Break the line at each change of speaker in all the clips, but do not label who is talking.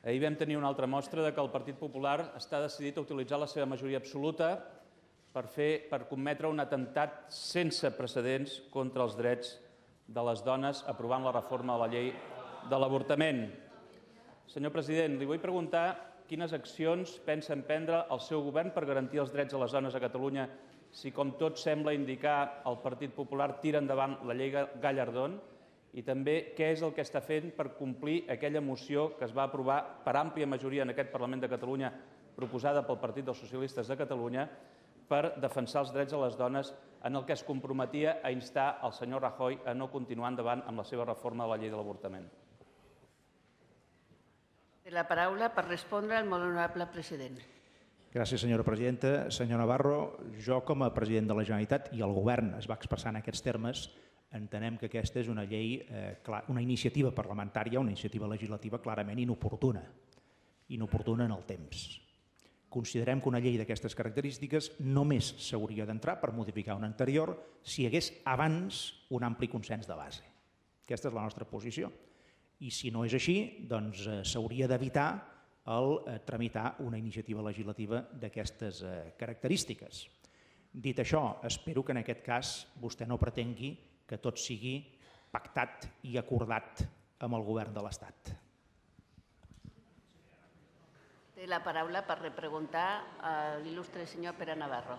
Ahir vam tenir una altra mostra de que el Partit Popular està decidit a utilitzar la seva majoria absoluta per cometre un atemptat sense precedents contra els drets de les dones, aprovant la reforma de la llei de l'avortament. Senyor president, li vull preguntar quines accions pensa emprendre el seu govern per garantir els drets de les dones a Catalunya si, com tot sembla indicar, el Partit Popular tira endavant la llei Gallardón, i també què és el que està fent per complir aquella moció que es va aprovar per àmplia majoria en aquest Parlament de Catalunya, proposada pel Partit dels Socialistes de Catalunya, per defensar els drets de les dones, en el que es comprometia a instar el senyor Rajoy a no continuar endavant amb la seva reforma de la llei de l'avortament.
Té la paraula per respondre el molt honorable president.
Gràcies, senyora presidenta. Senyor Navarro, jo com a president de la Generalitat i el govern es va expressar en aquests termes, entenem que aquesta és una llei, una iniciativa parlamentària, una iniciativa legislativa clarament inoportuna en el temps. Considerem que una llei d'aquestes característiques només s'hauria d'entrar per modificar una anterior si hi hagués abans un ampli consens de base. Aquesta és la nostra posició. I si no és així, doncs s'hauria d'evitar tramitar una iniciativa legislativa d'aquestes característiques. Dit això, espero que en aquest cas vostè no pretengui que tot sigui pactat i acordat amb el govern de l'Estat.
Té la paraula per repreguntar a l'il·lustre senyor Pere Navarro.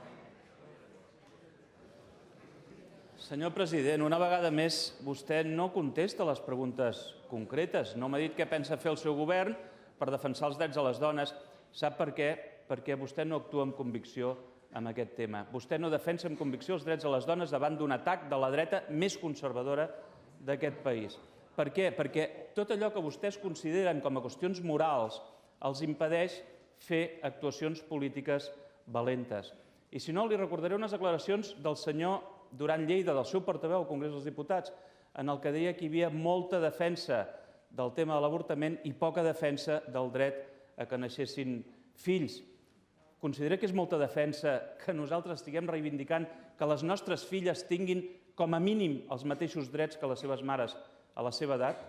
Senyor president, una vegada més vostè no contesta les preguntes concretes. No m'ha dit què pensa fer el seu govern per defensar els drets de les dones. Sap per què? Perquè vostè no actua amb convicció en aquest tema. Vostè no defensa amb convicció els drets de les dones davant d'un atac de la dreta més conservadora d'aquest país. Per què? Perquè tot allò que vostès consideren com a qüestions morals els impedeix fer actuacions polítiques valentes. I si no, li recordaré unes declaracions del senyor Duran Lleida, del seu portaveu al Congrés dels Diputats, en el que deia que hi havia molta defensa del tema de l'avortament i poca defensa del dret a que naixessin fills. Considera que és molta defensa que nosaltres estiguem reivindicant que les nostres filles tinguin com a mínim els mateixos drets que les seves mares a la seva edat?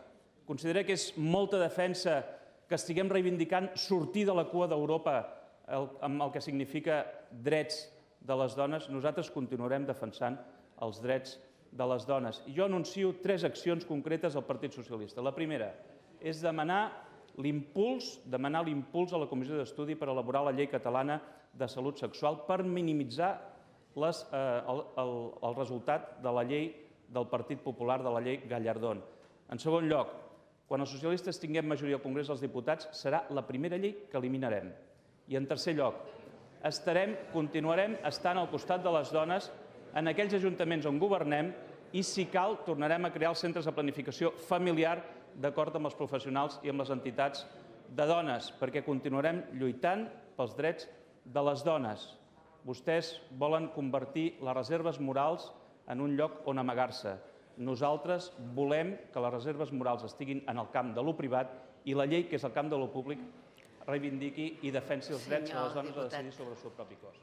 Considera que és molta defensa que estiguem reivindicant sortir de la cua d'Europa amb el que significa drets de les dones? Nosaltres continuarem defensant els drets de les dones. I jo anuncio 3 accions concretes al Partit Socialista. La primera és demanar l'impuls a la Comissió d'Estudi per elaborar la llei catalana de salut sexual per minimitzar el resultat de la llei del Partit Popular, de la llei Gallardón. En segon lloc, quan els socialistes tinguem majoria al Congrés dels Diputats, serà la primera llei que eliminarem. I en tercer lloc, continuarem estant al costat de les dones en aquells ajuntaments on governem i, si cal, tornarem a crear els centres de planificació familiar d'acord amb els professionals i amb les entitats de dones, perquè continuarem lluitant pels drets de les dones. Vostès volen convertir les reserves morals en un lloc on amagar-se. Nosaltres volem que les reserves morals estiguin en el camp de lo privat i la llei, que és el camp de lo públic, reivindiqui i defensi els drets de les dones a decidir sobre el seu propi cos.